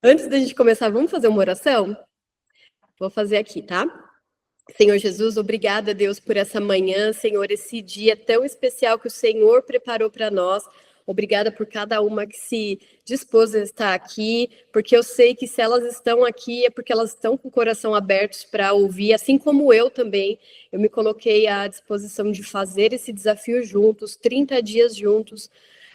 Antes da gente começar, vamos fazer uma oração? Vou fazer aqui, tá? Senhor Jesus, obrigada, Deus, por essa manhã, Senhor, esse dia tão especial que o Senhor preparou para nós. Obrigada por cada uma que se dispôs a estar aqui, porque eu sei que se elas estão aqui é porque elas estão com o coração abertos para ouvir, assim como eu também. Eu me coloquei à disposição de fazer esse desafio juntos, 30 dias juntos,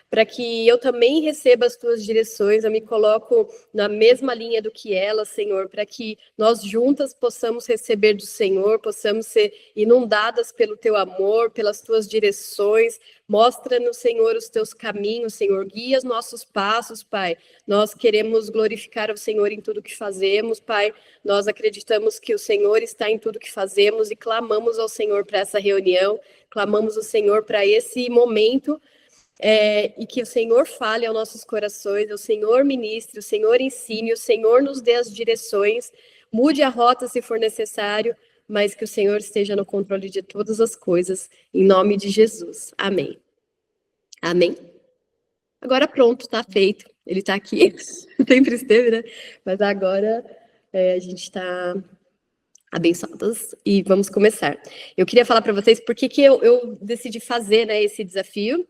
para que eu também receba as tuas direções, eu me coloco na mesma linha do que elas, Senhor, para que nós juntas possamos receber do Senhor, possamos ser inundadas pelo teu amor, pelas tuas direções. Mostra-nos, Senhor, os teus caminhos, Senhor, guia os nossos passos, Pai. Nós queremos glorificar o Senhor em tudo que fazemos, Pai. Nós acreditamos que o Senhor está em tudo que fazemos e clamamos ao Senhor para essa reunião, clamamos ao Senhor para esse momento. E que o Senhor fale aos nossos corações, o Senhor ministre, o Senhor ensine, o Senhor nos dê as direções, mude a rota se for necessário, mas que o Senhor esteja no controle de todas as coisas, em nome de Jesus. Amém. Amém. Agora pronto, tá feito. Ele tá aqui, sempre esteve, né? Mas agora a gente está abençoadas e vamos começar. Eu queria falar para vocês por que eu decidi fazer, né, esse desafio.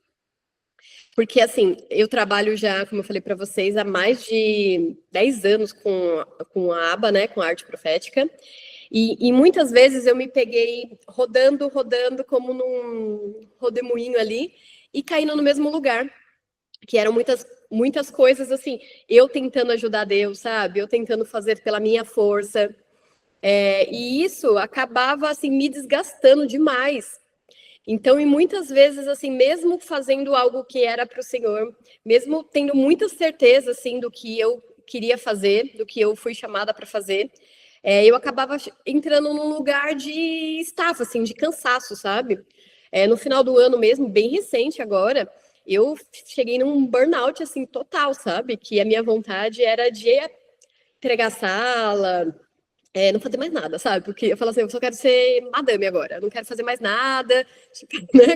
Porque, assim, eu trabalho já, como eu falei para vocês, há mais de 10 anos com a aba, né, com a arte profética. E muitas vezes eu me peguei rodando como num rodemoinho ali e caindo no mesmo lugar. Que eram muitas coisas, assim, eu tentando ajudar Deus, sabe? Eu tentando fazer pela minha força. E isso acabava, assim, me desgastando demais. Então, e muitas vezes, assim, mesmo fazendo algo que era para o Senhor, mesmo tendo muita certeza, assim, do que eu queria fazer, do que eu fui chamada para fazer, eu acabava entrando num lugar de estafa, assim, de cansaço, sabe? No final do ano mesmo, bem recente agora, eu cheguei num burnout, assim, total, sabe? Que a minha vontade era de entregar a sala, não fazer mais nada, sabe? Porque eu falo assim, eu só quero ser madame agora, eu não quero fazer mais nada, tipo, né?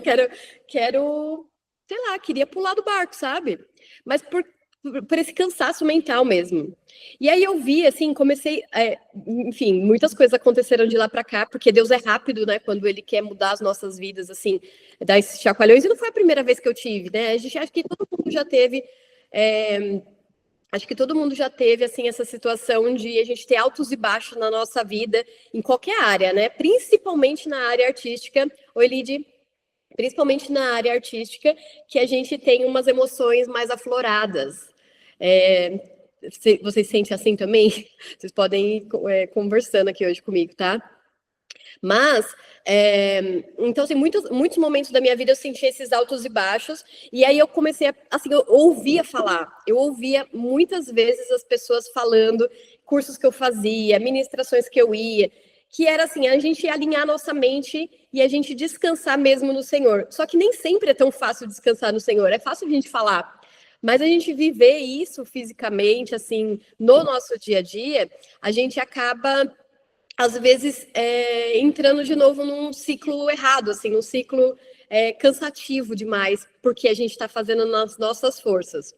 Quero, sei lá, queria pular do barco, sabe? Mas por esse cansaço mental mesmo. E aí eu vi, assim, comecei, enfim, muitas coisas aconteceram de lá para cá, porque Deus é rápido, né? Quando Ele quer mudar as nossas vidas, assim, dar esses chacoalhões. E não foi a primeira vez que eu tive, né? A gente acha que todo mundo já teve. Acho que todo mundo já teve, assim, essa situação de a gente ter altos e baixos na nossa vida, em qualquer área, né? Principalmente na área artística. Oi, Lid. Principalmente na área artística, que a gente tem umas emoções mais afloradas. Vocês sentem assim também? Vocês podem ir conversando aqui hoje comigo, tá? Mas, então, assim, muitos momentos da minha vida eu senti esses altos e baixos, e aí eu comecei assim, eu ouvia falar, eu ouvia muitas vezes as pessoas falando, cursos que eu fazia, ministrações que eu ia, que era assim, a gente alinhar a nossa mente e a gente descansar mesmo no Senhor. Só que nem sempre é tão fácil descansar no Senhor, é fácil a gente falar, mas a gente viver isso fisicamente, assim, no nosso dia a dia, a gente acaba às vezes entrando de novo num ciclo errado, assim, num ciclo cansativo demais, porque a gente está fazendo nas nossas forças.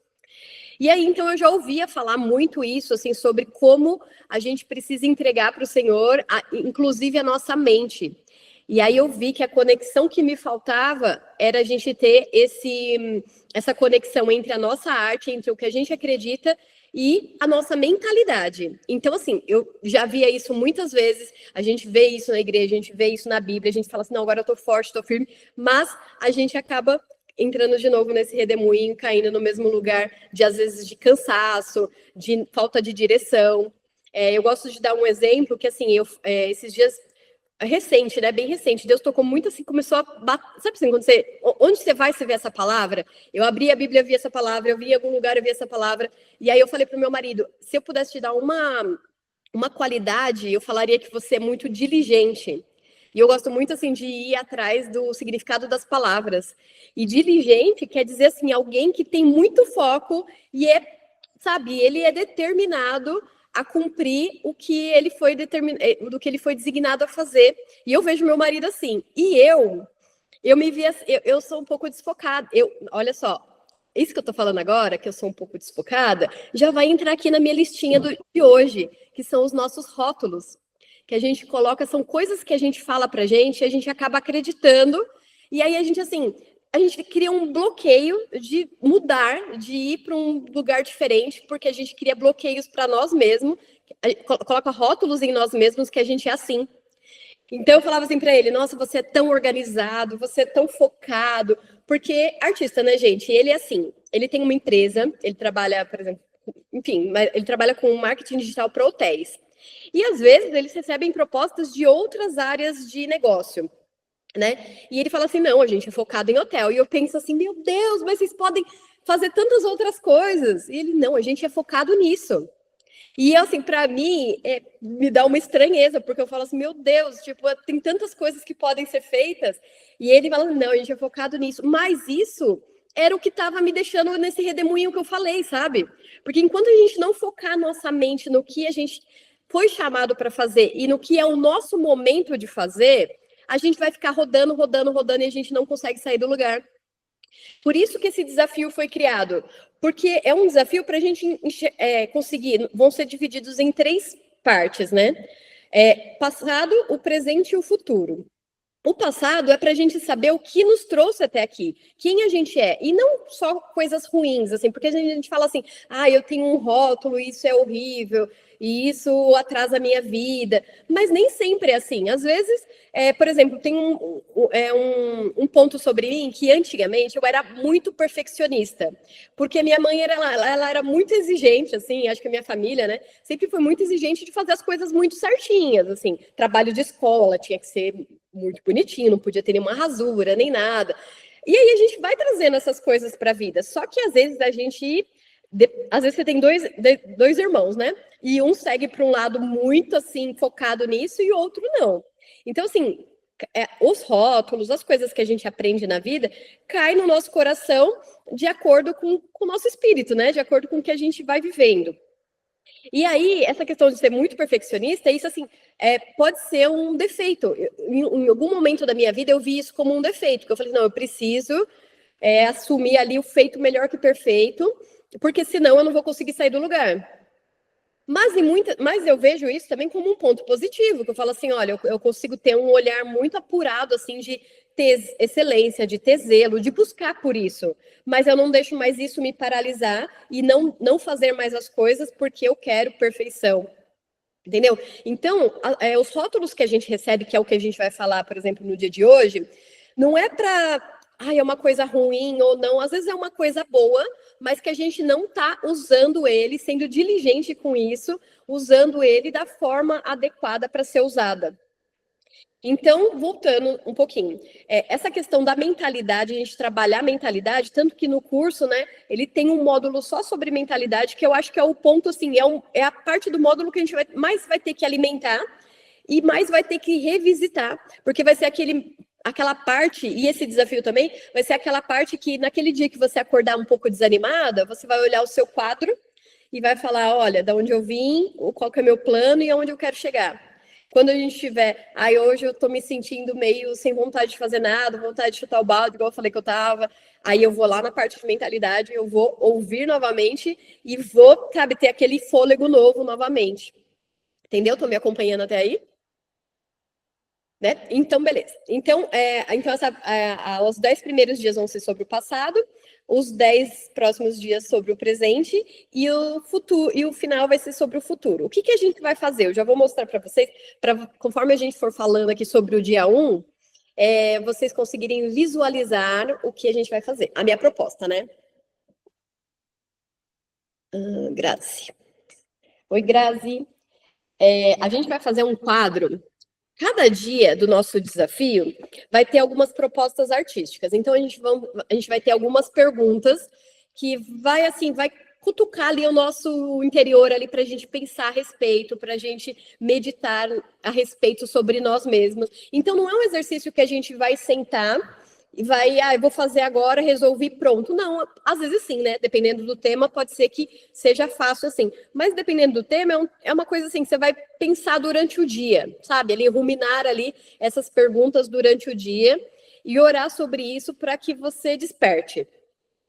E aí, então, eu já ouvia falar muito isso, assim, sobre como a gente precisa entregar para o Senhor, inclusive a nossa mente. E aí eu vi que a conexão que me faltava era a gente ter essa conexão entre a nossa arte, entre o que a gente acredita e a nossa mentalidade. Então, assim, eu já via isso muitas vezes, a gente vê isso na igreja, a gente vê isso na Bíblia, a gente fala assim, não, agora eu tô forte, tô firme, mas a gente acaba entrando de novo nesse redemoinho, caindo no mesmo lugar de, às vezes, de cansaço, de falta de direção. Eu gosto de dar um exemplo que, assim, esses dias, recente, né, bem recente, Deus tocou muito, assim, começou a bater, sabe assim, onde você vai, você vê essa palavra? Eu abri a Bíblia, eu vi essa palavra, eu vi em algum lugar, eu vi essa palavra, e aí eu falei pro meu marido, se eu pudesse te dar uma qualidade, eu falaria que você é muito diligente. E eu gosto muito, assim, de ir atrás do significado das palavras. E diligente quer dizer, assim, alguém que tem muito foco e sabe, ele é determinado a cumprir o que ele foi do que ele foi designado a fazer. E eu vejo meu marido assim. E eu me vi, eu sou um pouco desfocada. Olha só, isso que eu tô falando agora, que eu sou um pouco desfocada, já vai entrar aqui na minha listinha de hoje, que são os nossos rótulos, que a gente coloca, são coisas que a gente fala pra gente, e a gente acaba acreditando, e aí a gente, assim, a gente cria um bloqueio de mudar, de ir para um lugar diferente, porque a gente cria bloqueios para nós mesmos, coloca rótulos em nós mesmos que a gente é assim. Então eu falava assim para ele, nossa, você é tão organizado, você é tão focado, porque artista, né, gente? Ele é assim, ele tem uma empresa, ele trabalha, por exemplo, enfim, ele trabalha com marketing digital para hotéis. E às vezes eles recebem propostas de outras áreas de negócio, né? E ele fala assim, não, a gente é focado em hotel. E eu penso assim, meu Deus, mas vocês podem fazer tantas outras coisas. E ele, não, a gente é focado nisso. E assim, para mim, me dá uma estranheza, porque eu falo assim, meu Deus, tipo, tem tantas coisas que podem ser feitas. E ele fala, não, a gente é focado nisso. Mas isso era o que estava me deixando nesse redemoinho que eu falei, sabe? Porque enquanto a gente não focar nossa mente no que a gente foi chamado para fazer e no que é o nosso momento de fazer, a gente vai ficar rodando, rodando, rodando e a gente não consegue sair do lugar. Por isso que esse desafio foi criado, porque é um desafio para a gente conseguir, vão ser divididos em 3 partes, né? Passado, o presente e o futuro. O passado é para a gente saber o que nos trouxe até aqui, quem a gente é, e não só coisas ruins, assim, porque a gente fala assim, eu tenho um rótulo, isso é horrível, e isso atrasa a minha vida, mas nem sempre é assim. Às vezes, por exemplo, tem um ponto sobre mim que antigamente eu era muito perfeccionista, porque minha mãe ela era muito exigente, assim, acho que a minha família, né, sempre foi muito exigente de fazer as coisas muito certinhas, assim, trabalho de escola tinha que ser muito bonitinho, não podia ter nenhuma rasura, nem nada. E aí a gente vai trazendo essas coisas para a vida. Só que às vezes às vezes você tem dois irmãos, né? E um segue para um lado muito assim focado nisso e o outro não. Então assim, os rótulos, as coisas que a gente aprende na vida, caem no nosso coração de acordo com o nosso espírito, né? De acordo com o que a gente vai vivendo. E aí, essa questão de ser muito perfeccionista, isso assim, pode ser um defeito. Em algum momento da minha vida eu vi isso como um defeito, que eu falei, não, eu preciso assumir ali o feito melhor que perfeito, porque senão eu não vou conseguir sair do lugar. Mas eu vejo isso também como um ponto positivo, que eu falo assim, olha, eu consigo ter um olhar muito apurado, assim, de ter excelência, de ter zelo, de buscar por isso. Mas eu não deixo mais isso me paralisar e não fazer mais as coisas porque eu quero perfeição. Entendeu? Então, os rótulos que a gente recebe, que é o que a gente vai falar, por exemplo, no dia de hoje, não é para é uma coisa ruim ou não, às vezes é uma coisa boa, mas que a gente não está usando ele, sendo diligente com isso, usando ele da forma adequada para ser usada. Então, voltando um pouquinho, essa questão da mentalidade, a gente trabalhar a mentalidade, tanto que no curso, né, ele tem um módulo só sobre mentalidade, que eu acho que é o ponto, assim, é a parte do módulo que a gente mais vai ter que alimentar e mais vai ter que revisitar, porque vai ser aquela parte, e esse desafio também, vai ser aquela parte que naquele dia que você acordar um pouco desanimada, você vai olhar o seu quadro e vai falar, olha, da onde eu vim, qual que é o meu plano e aonde eu quero chegar. Quando a gente tiver, hoje eu tô me sentindo meio sem vontade de fazer nada, vontade de chutar o balde, igual eu falei que eu tava, aí eu vou lá na parte de mentalidade, eu vou ouvir novamente e vou, sabe, ter aquele fôlego novo novamente. Entendeu? Tô me acompanhando até aí? Né? Então, beleza. Então, os 10 primeiros dias vão ser sobre o passado, os 10 próximos dias sobre o presente e o futuro, e o final vai ser sobre o futuro. O que a gente vai fazer? Eu já vou mostrar para vocês, conforme a gente for falando aqui sobre o dia 1, vocês conseguirem visualizar o que a gente vai fazer. A minha proposta, né? Grazi. Oi, Grazi. A gente vai fazer um quadro. Cada dia do nosso desafio vai ter algumas propostas artísticas. Então a gente vai ter algumas perguntas que vai cutucar ali o nosso interior ali para a gente pensar a respeito, para a gente meditar a respeito sobre nós mesmos. Então não é um exercício que a gente vai sentar e vai, eu vou fazer agora, resolvi, pronto. Não, às vezes sim, né? Dependendo do tema, pode ser que seja fácil assim. Mas dependendo do tema, é uma coisa assim, que você vai pensar durante o dia, sabe? Ali, ruminar ali essas perguntas durante o dia e orar sobre isso para que você desperte.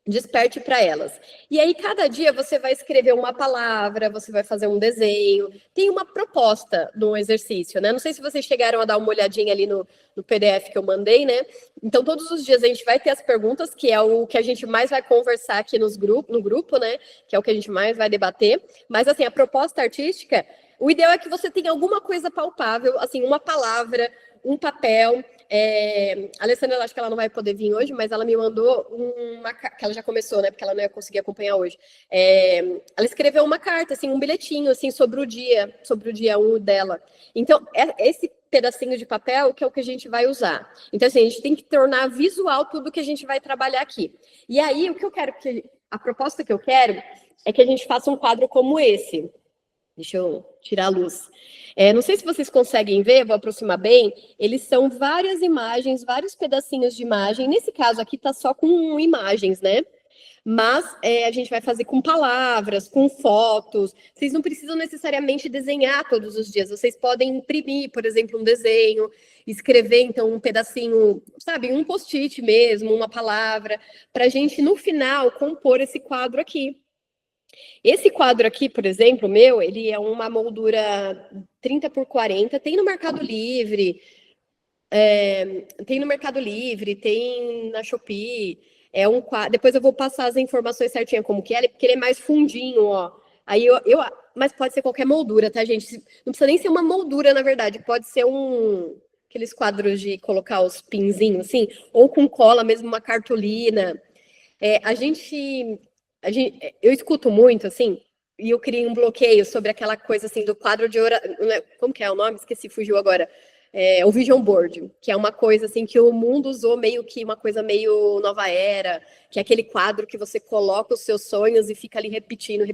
desperte para elas. E aí, cada dia você vai escrever uma palavra, você vai fazer um desenho. Tem uma proposta no exercício, né? Não sei se vocês chegaram a dar uma olhadinha ali no PDF que eu mandei, né? Então, todos os dias a gente vai ter as perguntas, que é o que a gente mais vai conversar aqui no grupo, né? Que é o que a gente mais vai debater. Mas, assim, a proposta artística, o ideal é que você tenha alguma coisa palpável, assim, uma palavra, um papel. A Alessandra, acho que ela não vai poder vir hoje, mas ela me mandou uma que ela já começou, né? Porque ela não ia conseguir acompanhar hoje. Ela escreveu uma carta, assim, um bilhetinho, assim, sobre o dia 1 dela. Então, esse pedacinho de papel que é o que a gente vai usar. Então, assim, a gente tem que tornar visual tudo que a gente vai trabalhar aqui. E aí, o que eu quero a proposta que eu quero é que a gente faça um quadro como esse. Deixa eu tirar a luz. Não sei se vocês conseguem ver, vou aproximar bem. Eles são várias imagens, vários pedacinhos de imagem. Nesse caso aqui tá só com imagens, né? Mas a gente vai fazer com palavras, com fotos. Vocês não precisam necessariamente desenhar todos os dias. Vocês podem imprimir, por exemplo, um desenho, escrever, então, um pedacinho, sabe, um post-it mesmo, uma palavra, para a gente, no final, compor esse quadro aqui. Esse quadro aqui, por exemplo, meu, ele é uma moldura 30 por 40, tem no Mercado Livre, tem na Shopee, depois eu vou passar as informações certinhas como que é, porque ele é mais fundinho, ó. Aí mas pode ser qualquer moldura, tá, gente? Não precisa nem ser uma moldura, na verdade, pode ser aqueles quadros de colocar os pinzinhos, assim, ou com cola mesmo, uma cartolina. Eu escuto muito, assim, e eu criei um bloqueio sobre aquela coisa, assim, do quadro de oração. Como que é o nome? Esqueci, fugiu agora. O Vision Board, que é uma coisa, assim, que o mundo usou meio que uma coisa meio nova era, que é aquele quadro que você coloca os seus sonhos e fica ali repetindo,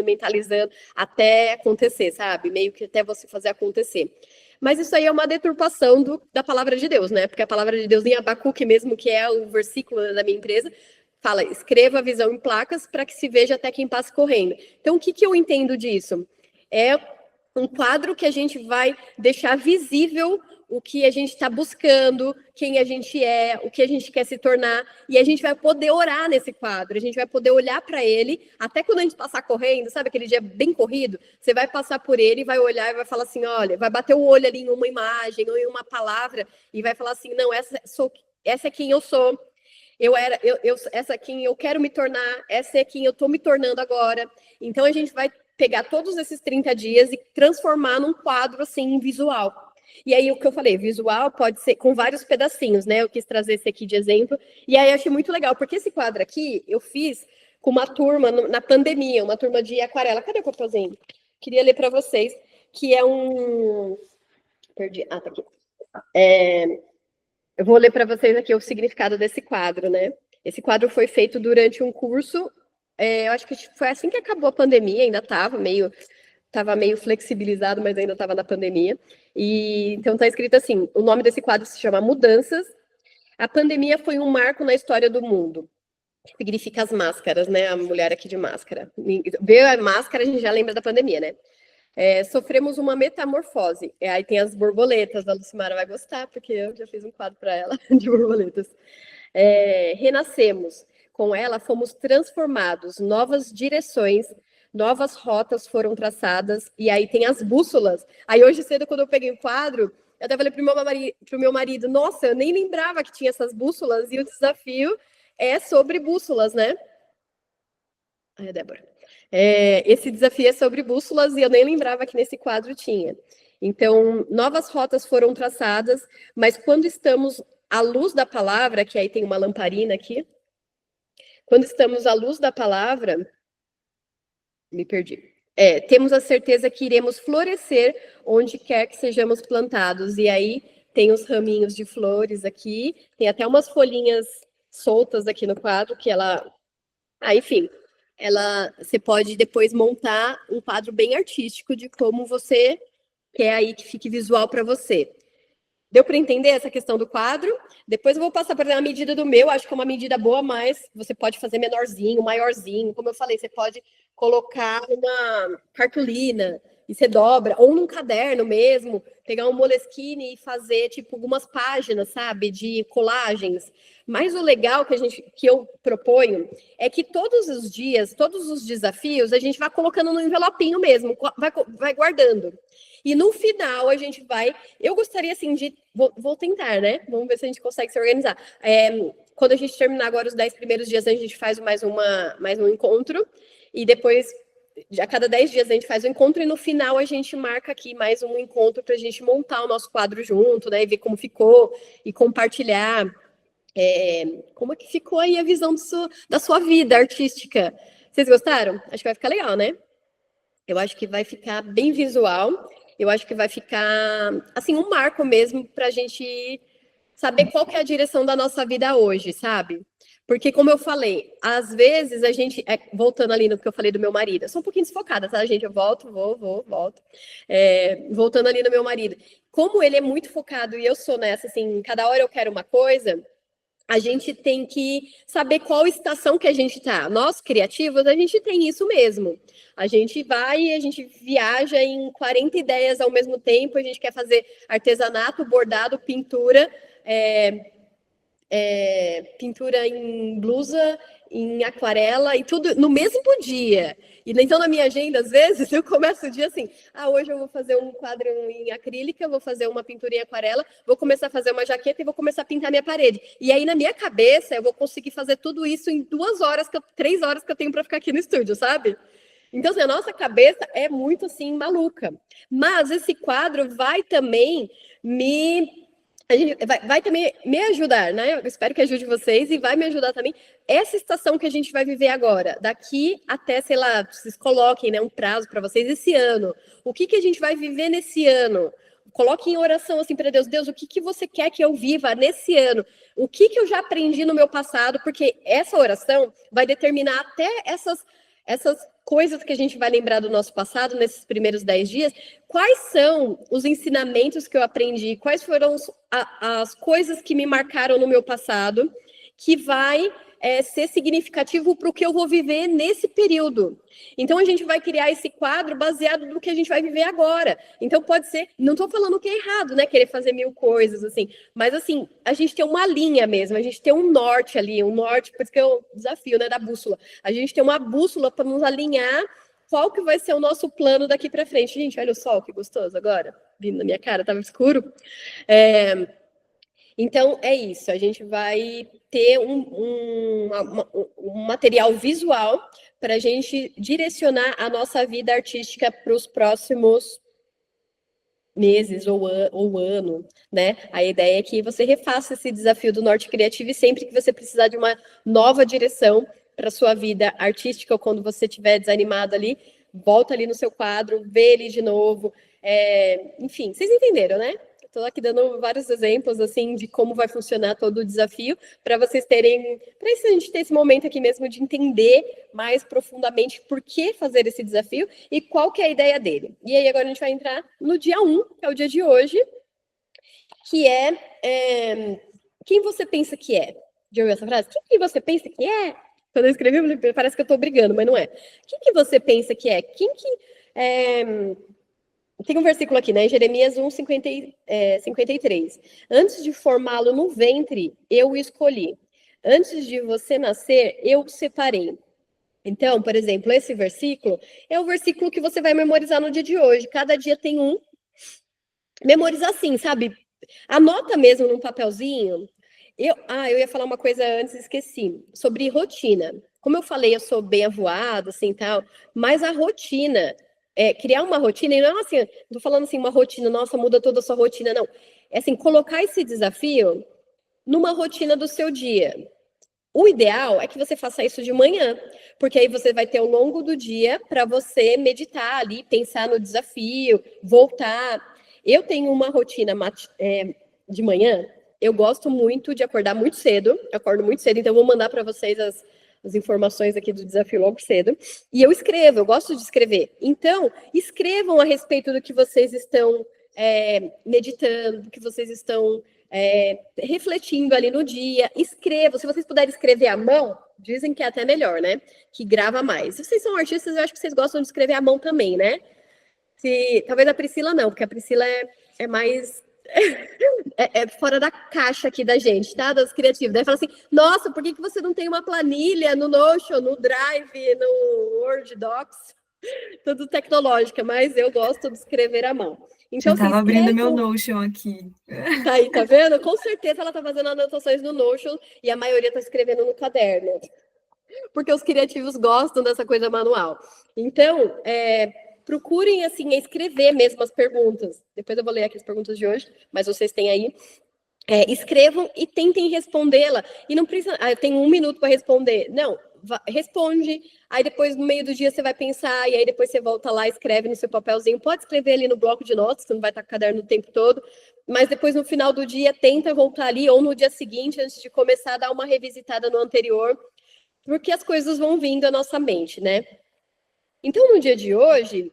mentalizando, até acontecer, sabe? Meio que até você fazer acontecer. Mas isso aí é uma deturpação da palavra de Deus, né? Porque a palavra de Deus em Abacuque mesmo, que é o versículo da minha empresa, fala, escreva a visão em placas para que se veja até quem passa correndo. Então, o que eu entendo disso? É um quadro que a gente vai deixar visível o que a gente está buscando, quem a gente é, o que a gente quer se tornar, e a gente vai poder orar nesse quadro, a gente vai poder olhar para ele, até quando a gente passar correndo, sabe aquele dia bem corrido? Você vai passar por ele, vai olhar e vai falar assim, olha, vai bater o olho ali em uma imagem ou em uma palavra, e vai falar assim, não, essa é quem eu sou, essa é quem eu quero me tornar, essa é quem eu estou me tornando agora. Então, a gente vai pegar todos esses 30 dias e transformar num quadro, assim, visual. E aí, o que eu falei, visual pode ser com vários pedacinhos, né? Eu quis trazer esse aqui de exemplo. E aí, eu achei muito legal, porque esse quadro aqui, eu fiz com uma turma na pandemia, uma turma de aquarela. Cadê o papelzinho? Queria ler para vocês, que é um... Perdi. Ah, tá aqui. Eu vou ler para vocês aqui o significado desse quadro, né? Esse quadro foi feito durante um curso, eu acho que foi assim que acabou a pandemia, ainda estava meio flexibilizado, mas ainda estava na pandemia. E então está escrito assim: o nome desse quadro se chama Mudanças. A pandemia foi um marco na história do mundo. Que significa as máscaras, né? A mulher aqui de máscara. Vê a máscara, a gente já lembra da pandemia, né? Sofremos uma metamorfose. Aí tem as borboletas, a Lucimara vai gostar, porque eu já fiz um quadro para ela de borboletas. Renascemos. Com ela fomos transformados, novas direções, novas rotas foram traçadas, e aí tem as bússolas. Aí hoje cedo, quando eu peguei o quadro, eu até falei pro meu marido, nossa, eu nem lembrava que tinha essas bússolas, e o desafio é sobre bússolas, né? Ai, Débora. Esse desafio é sobre bússolas e eu nem lembrava que nesse quadro tinha. Então, novas rotas foram traçadas, mas quando estamos à luz da palavra, que aí tem uma lamparina aqui, quando estamos à luz da palavra, me perdi. Temos a certeza que iremos florescer onde quer que sejamos plantados. E aí tem os raminhos de flores aqui, tem até umas folhinhas soltas aqui no quadro que ela... enfim, você pode depois montar um quadro bem artístico de como você quer aí que fique visual para você. Deu para entender essa questão do quadro? Depois eu vou passar para a medida do meu, acho que é uma medida boa, mas você pode fazer menorzinho, maiorzinho. Como eu falei, você pode colocar uma cartolina, e você dobra, ou num caderno mesmo, pegar um Moleskine e fazer, tipo, algumas páginas, sabe, de colagens. Mas o legal que eu proponho é que todos os dias, todos os desafios, a gente vai colocando no envelopinho mesmo, vai guardando. E no final a gente vai. Eu gostaria assim de. Vou tentar, né? Vamos ver se a gente consegue se organizar. Quando a gente terminar agora os 10 primeiros dias, a gente faz mais um encontro. E depois, a cada 10 dias, a gente faz um encontro. E no final a gente marca aqui mais um encontro para a gente montar o nosso quadro junto, né? E ver como ficou e compartilhar. Como é que ficou aí a visão da sua vida artística? Vocês gostaram? Acho que vai ficar legal, né? Eu acho que vai ficar bem visual. Eu acho que vai ficar, assim, um marco mesmo para a gente saber qual que é a direção da nossa vida hoje, sabe? Porque, como eu falei, às vezes a gente, voltando ali no que eu falei do meu marido, eu sou um pouquinho desfocada, tá, gente? Eu volto. Voltando ali no meu marido. Como ele é muito focado e eu sou nessa, assim, cada hora eu quero uma coisa, a gente tem que saber qual estação que a gente está. Nós, criativos, a gente tem isso mesmo. A gente vai, a gente viaja em 40 ideias ao mesmo tempo, a gente quer fazer artesanato, bordado, pintura, pintura em blusa, em aquarela, e tudo no mesmo dia. E então, na minha agenda, às vezes, eu começo o dia assim, hoje eu vou fazer um quadro em acrílica, vou fazer uma pintura em aquarela, vou começar a fazer uma jaqueta e vou começar a pintar minha parede. E aí, na minha cabeça, eu vou conseguir fazer tudo isso em 2 horas, 3 horas que eu tenho para ficar aqui no estúdio, sabe? Então, assim, a nossa cabeça é muito, assim, maluca. Mas esse quadro vai também a gente vai também me ajudar, né? Eu espero que ajude vocês e vai me ajudar também. Essa estação que a gente vai viver agora, daqui até, sei lá, vocês coloquem, né, um prazo para vocês esse ano. O que a gente vai viver nesse ano? Coloque em oração assim para Deus. Deus, o que você quer que eu viva nesse ano? O que eu já aprendi no meu passado? Porque essa oração vai determinar até essas coisas que a gente vai lembrar do nosso passado nesses primeiros 10 dias. Quais são os ensinamentos que eu aprendi? Quais foram as coisas que me marcaram no meu passado que vai ser significativo para o que eu vou viver nesse período? Então, a gente vai criar esse quadro baseado no que a gente vai viver agora. Então, pode ser... Não estou falando que é errado, né? Querer fazer 1000 coisas, assim. Mas, assim, a gente tem uma linha mesmo. A gente tem um norte ali. Um norte, por isso que é o desafio, né? Da bússola. A gente tem uma bússola para nos alinhar qual que vai ser o nosso plano daqui para frente. Gente, olha o sol, que gostoso agora. Vindo na minha cara, estava escuro. Então, é isso. A gente vai ter um material visual para a gente direcionar a nossa vida artística para os próximos meses ou ano, né? A ideia é que você refaça esse desafio do Norte Criativo e sempre que você precisar de uma nova direção para sua vida artística ou quando você estiver desanimado ali, volta ali no seu quadro, vê ele de novo. Enfim, vocês entenderam, né? Estou aqui dando vários exemplos assim de como vai funcionar todo o desafio para vocês terem, para a gente ter esse momento aqui mesmo de entender mais profundamente por que fazer esse desafio e qual que é a ideia dele. E aí agora a gente vai entrar no dia 1, que é o dia de hoje, que quem você pensa que é? Já ouviu essa frase? Quem você pensa que é? Quando eu escrevi, parece que eu estou brigando, mas não é. Quem que você pensa que é? Quem que tem um versículo aqui, né? Jeremias 1, 53. Antes de formá-lo no ventre, eu o escolhi. Antes de você nascer, eu o separei. Então, por exemplo, esse versículo é o versículo que você vai memorizar no dia de hoje. Cada dia tem um. Memorizar assim, sabe? Anota mesmo num papelzinho. Eu ia falar uma coisa antes, esqueci. Sobre rotina. Como eu falei, eu sou bem avoada, assim, tal. Mas a rotina... criar uma rotina, e não é assim, não tô falando assim, uma rotina, nossa, muda toda a sua rotina, não. É assim, colocar esse desafio numa rotina do seu dia. O ideal é que você faça isso de manhã, porque aí você vai ter ao longo do dia para você meditar ali, pensar no desafio, voltar. Eu tenho uma rotina de manhã, eu gosto muito de acordar muito cedo, eu acordo muito cedo, então eu vou mandar para vocês as informações aqui do desafio logo cedo. E eu escrevo, eu gosto de escrever. Então, escrevam a respeito do que vocês estão meditando, do que vocês estão refletindo ali no dia. Escrevam. Se vocês puderem escrever à mão, dizem que é até melhor, né? Que grava mais. Se vocês são artistas, eu acho que vocês gostam de escrever à mão também, né? Talvez a Priscila não, porque a Priscila é mais fora da caixa aqui da gente, tá? Das criativas. Daí fala assim, nossa, por que você não tem uma planilha no Notion, no Drive, no Word Docs? Tudo tecnológica, mas eu gosto de escrever à mão. Então, Já assim, estava abrindo meu escrevam. Notion aqui. Tá aí, tá vendo? Com certeza ela tá fazendo anotações no Notion e a maioria tá escrevendo no caderno. Porque os criativos gostam dessa coisa manual. Então, procurem, assim, escrever mesmo as perguntas. Depois eu vou ler aqui as perguntas de hoje, mas vocês têm aí. Escrevam e tentem respondê-la. E não precisa, eu tenho 1 minuto para responder. Não, responde. Aí depois, no meio do dia, você vai pensar. E aí depois você volta lá, escreve no seu papelzinho. Pode escrever ali no bloco de notas, que não vai estar com o caderno o tempo todo. Mas depois, no final do dia, tenta voltar ali. Ou no dia seguinte, antes de começar, dar uma revisitada no anterior. Porque as coisas vão vindo à nossa mente, né? Então, no dia de hoje,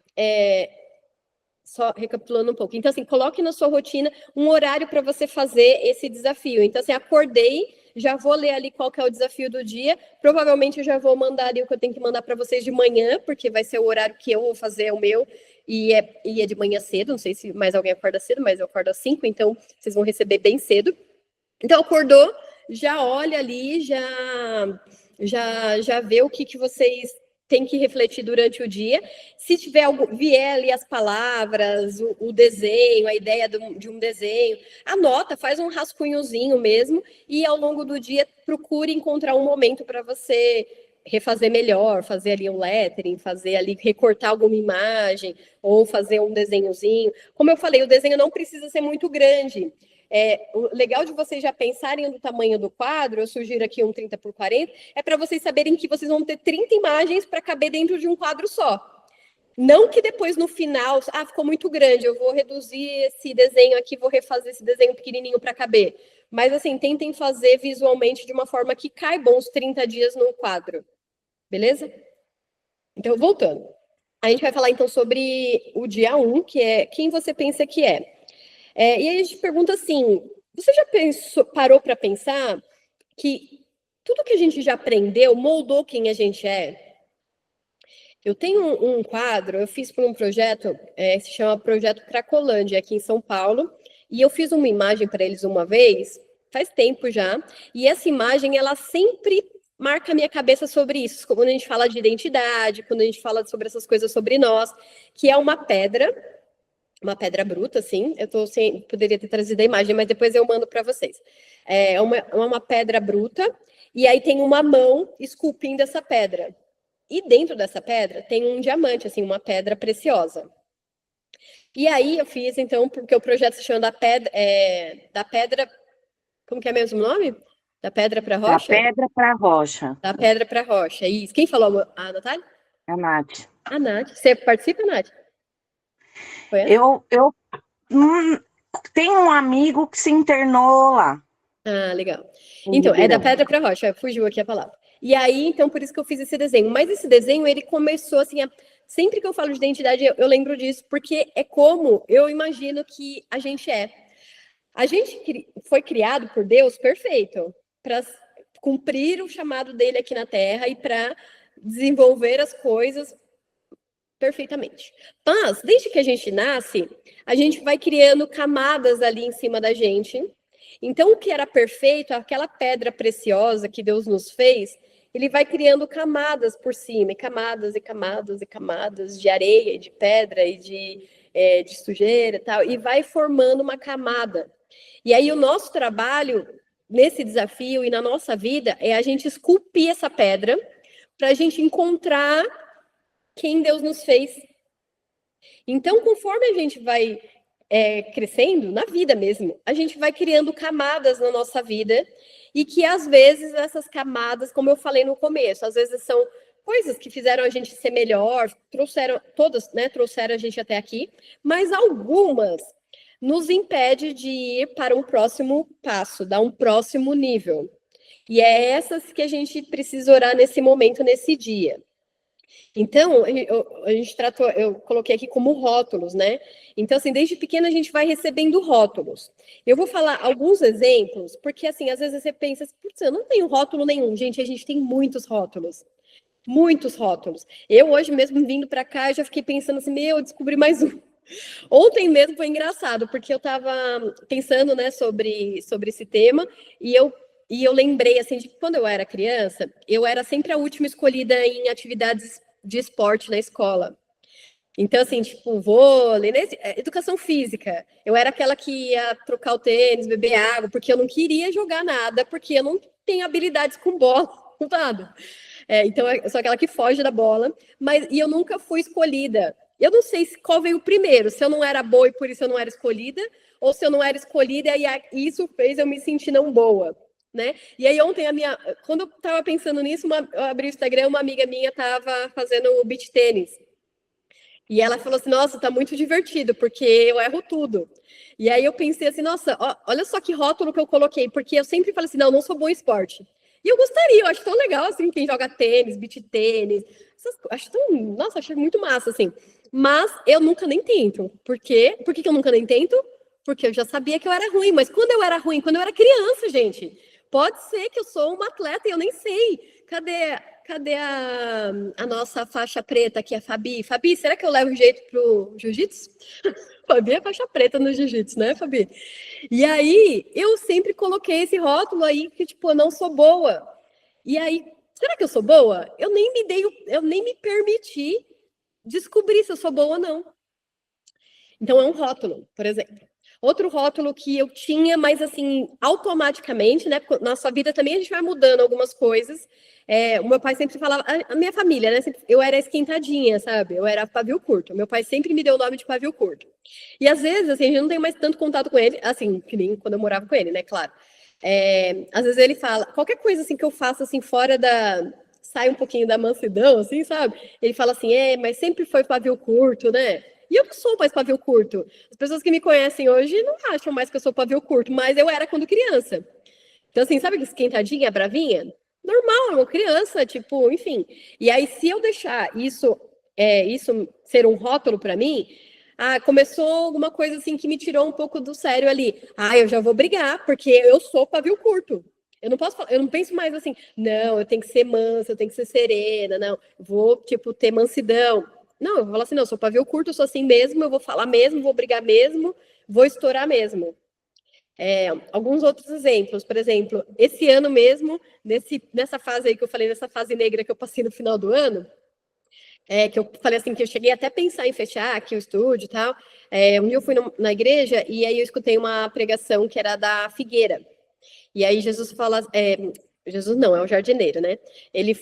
só recapitulando um pouco. Então, assim, coloque na sua rotina um horário para você fazer esse desafio. Então, assim, acordei, já vou ler ali qual que é o desafio do dia. Provavelmente eu já vou mandar ali o que eu tenho que mandar para vocês de manhã, porque vai ser o horário que eu vou fazer o meu. E é de manhã cedo, não sei se mais alguém acorda cedo, mas eu acordo às 5, então vocês vão receber bem cedo. Então, acordou, já olha ali, já vê o que vocês têm que refletir durante o dia. Se vier ali as palavras, o desenho, a ideia de um desenho, anota, faz um rascunhozinho mesmo e ao longo do dia procure encontrar um momento para você refazer melhor, fazer ali um lettering, fazer ali, recortar alguma imagem ou fazer um desenhozinho. Como eu falei, o desenho não precisa ser muito grande. O legal de vocês já pensarem no tamanho do quadro, eu sugiro aqui um 30 por 40, é para vocês saberem que vocês vão ter 30 imagens para caber dentro de um quadro só. Não que depois no final, ficou muito grande, eu vou reduzir esse desenho aqui, vou refazer esse desenho pequenininho para caber. Mas assim, tentem fazer visualmente de uma forma que caibam os 30 dias no quadro. Beleza? Então, voltando. A gente vai falar então sobre o dia 1, que é quem você pensa que é. E aí a gente pergunta assim, você já parou para pensar que tudo que a gente já aprendeu moldou quem a gente é? Eu tenho um quadro, eu fiz por um projeto, se chama Projeto Cracolândia, aqui em São Paulo, e eu fiz uma imagem para eles uma vez, faz tempo já, e essa imagem, ela sempre marca a minha cabeça sobre isso, quando a gente fala de identidade, quando a gente fala sobre essas coisas sobre nós, que é uma pedra bruta, assim. Poderia ter trazido a imagem, mas depois eu mando para vocês. É uma pedra bruta, e aí tem uma mão esculpindo essa pedra. E dentro dessa pedra tem um diamante, assim, uma pedra preciosa. E aí eu fiz, então, porque o projeto se chama da pedra. Como que é mesmo o nome? Da pedra para a Da rocha? pedra para a rocha. Da pedra para a rocha, isso. Quem falou? A Natália? A Nath. A Nath. Você participa, Nath? Foi essa? Eu tenho um amigo que se internou lá. Ah, legal. Então, é da pedra para a rocha, fugiu aqui a palavra. E aí, então, por isso que eu fiz esse desenho. Mas esse desenho, ele começou assim, sempre que eu falo de identidade, eu lembro disso, porque é como eu imagino que a gente é. A gente foi criado por Deus perfeito, para cumprir o chamado dele aqui na Terra e para desenvolver as coisas perfeitamente. Mas, desde que a gente nasce, a gente vai criando camadas ali em cima da gente. Então, o que era perfeito, aquela pedra preciosa que Deus nos fez, ele vai criando camadas por cima, e camadas e camadas e camadas de areia, de pedra e de sujeira e tal, e vai formando uma camada. E aí o nosso trabalho nesse desafio e na nossa vida é a gente esculpir essa pedra para a gente encontrar quem Deus nos fez. Então, conforme a gente vai crescendo, na vida mesmo, a gente vai criando camadas na nossa vida e que, às vezes, essas camadas, como eu falei no começo, às vezes são coisas que fizeram a gente ser melhor, trouxeram a gente até aqui, mas algumas nos impedem de ir para um próximo passo, dar um próximo nível. E é essas que a gente precisa orar nesse momento, nesse dia. Então, a gente tratou, eu coloquei aqui como rótulos, né? Então, assim, desde pequena a gente vai recebendo rótulos. Eu vou falar alguns exemplos, porque, assim, às vezes você pensa, putz, eu não tenho rótulo nenhum. Gente, a gente tem muitos rótulos. muitos rótulos. Eu hoje mesmo vindo para cá, eu já fiquei pensando assim, eu descobri mais um. Ontem mesmo foi engraçado, porque eu estava pensando, né, sobre esse tema, e eu lembrei, assim, de que quando eu era criança, eu era sempre a última escolhida em atividades de esporte na escola. Então, assim, tipo, vôlei, né, educação física. Eu era aquela que ia trocar o tênis, beber água, porque eu não queria jogar nada, porque eu não tenho habilidades com bola, nada. Então, eu sou aquela que foge da bola, e eu nunca fui escolhida. Eu não sei qual veio primeiro, se eu não era boa e por isso eu não era escolhida, ou se eu não era escolhida e isso fez eu me sentir não boa, né? E aí ontem quando eu tava pensando nisso, eu abri o Instagram, uma amiga minha tava fazendo o beach tênis. E ela falou assim, nossa, tá muito divertido, porque eu erro tudo. E aí eu pensei assim, nossa, olha só que rótulo que eu coloquei, porque eu sempre falo assim, não sou bom em esporte. E eu gostaria, eu acho tão legal, assim, quem joga tênis, beach tênis, nossa, acho muito massa, assim. Mas eu nunca nem tento. Por quê? Por que eu nunca nem tento? Porque eu já sabia que eu era ruim, mas quando eu era ruim? Quando eu era criança, gente. Pode ser que eu sou uma atleta e eu nem sei. Cadê a nossa faixa preta aqui, a Fabi? Fabi, será que eu levo jeito pro jiu-jitsu? Fabi é faixa preta no jiu-jitsu, né, Fabi? E aí, eu sempre coloquei esse rótulo aí que, tipo, eu não sou boa. E aí, será que eu sou boa? Eu nem me permiti descobrir se eu sou boa ou não. Então, é um rótulo, por exemplo. Outro rótulo que eu tinha, mas assim, automaticamente, né? Porque na sua vida também a gente vai mudando algumas coisas. O meu pai sempre falava, a minha família, né? Eu era esquentadinha, sabe? Eu era pavio curto. Meu pai sempre me deu o nome de pavio curto. E às vezes, assim, a gente não tem mais tanto contato com ele, assim, que nem quando eu morava com ele, né? Claro. Às vezes ele fala, qualquer coisa assim que eu faço, assim, fora da. Sai um pouquinho da mansidão, assim, sabe? Ele fala assim, mas sempre foi pavio curto, né? E eu não sou mais pavio curto. As pessoas que me conhecem hoje não acham mais que eu sou pavio curto, mas eu era quando criança. Então, assim, sabe que esquentadinha, bravinha? Normal, é uma criança, tipo, enfim. E aí, se eu deixar isso ser um rótulo para mim, começou alguma coisa assim que me tirou um pouco do sério ali. Eu já vou brigar, porque eu sou pavio curto. Eu não posso falar, eu não penso mais assim, não, eu tenho que ser mansa, eu tenho que ser serena, não, vou, tipo, ter mansidão. Não, eu vou falar assim, não, eu sou pavio curto, eu sou assim mesmo, eu vou falar mesmo, vou brigar mesmo, vou estourar mesmo. Alguns outros exemplos, por exemplo, esse ano mesmo, nessa fase aí que eu falei, nessa fase negra que eu passei no final do ano, que eu falei assim, que eu cheguei até a pensar em fechar aqui o estúdio e tal. Um dia eu fui na igreja e aí eu escutei uma pregação que era da figueira. E aí Jesus fala, Jesus não, é o jardineiro, né? Ele,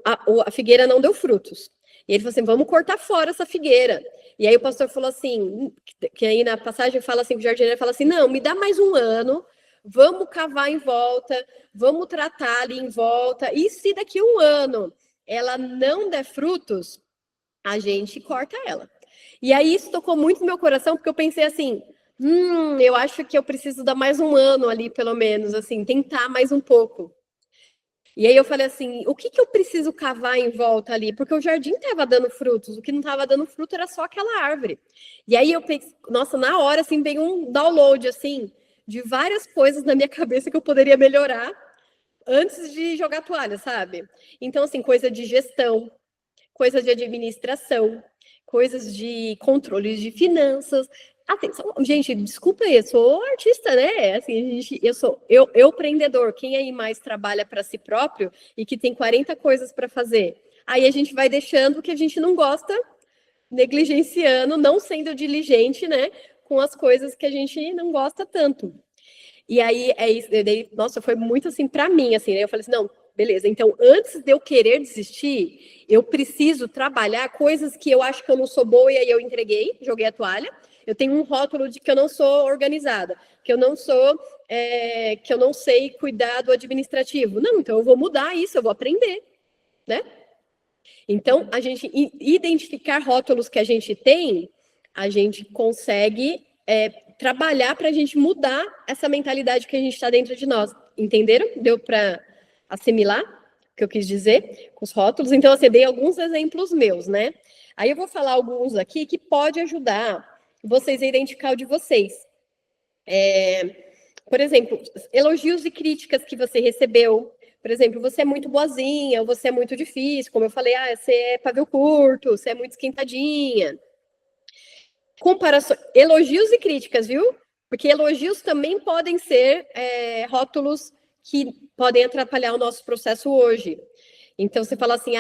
a figueira não deu frutos. E ele falou assim, vamos cortar fora essa figueira. E aí o pastor falou assim, que aí na passagem fala assim, o jardineiro fala assim, não, me dá mais um ano, vamos cavar em volta, vamos tratar ali em volta, e se daqui um ano ela não der frutos, a gente corta ela. E aí isso tocou muito no meu coração, porque eu pensei assim, eu acho que eu preciso dar mais um ano ali, pelo menos, assim, tentar mais um pouco. E aí eu falei assim, o que eu preciso cavar em volta ali? Porque o jardim estava dando frutos, o que não estava dando fruto era só aquela árvore. E aí eu pensei, nossa, na hora, assim, veio um download, assim, de várias coisas na minha cabeça que eu poderia melhorar antes de jogar toalha, sabe? Então, assim, coisa de gestão, coisas de administração, coisas de controle de finanças. Atenção, gente, desculpa aí, eu sou artista, né? Assim, eu sou empreendedor. Quem aí mais trabalha para si próprio e que tem 40 coisas para fazer? Aí a gente vai deixando o que a gente não gosta, negligenciando, não sendo diligente, né? Com as coisas que a gente não gosta tanto. E aí é isso, nossa, foi muito assim para mim, assim, né? Eu falei assim, não, beleza. Então, antes de eu querer desistir, eu preciso trabalhar coisas que eu acho que eu não sou boa e aí eu entreguei, joguei a toalha. Eu tenho um rótulo de que eu não sou organizada, que eu não sou, que eu não sei cuidar do administrativo. Não, então eu vou mudar isso, eu vou aprender, né? Então, a gente identificar rótulos que a gente tem, a gente consegue trabalhar para a gente mudar essa mentalidade que a gente está dentro de nós. Entenderam? Deu para assimilar o que eu quis dizer com os rótulos? Então, eu dei alguns exemplos meus, né? Aí eu vou falar alguns aqui que pode ajudar vocês a identificar o de vocês. Por exemplo, elogios e críticas que você recebeu, por exemplo, você é muito boazinha, ou você é muito difícil, como eu falei, você é pavio curto, você é muito esquentadinha. Comparações, elogios e críticas, viu? Porque elogios também podem ser rótulos que podem atrapalhar o nosso processo hoje. Então, você fala assim,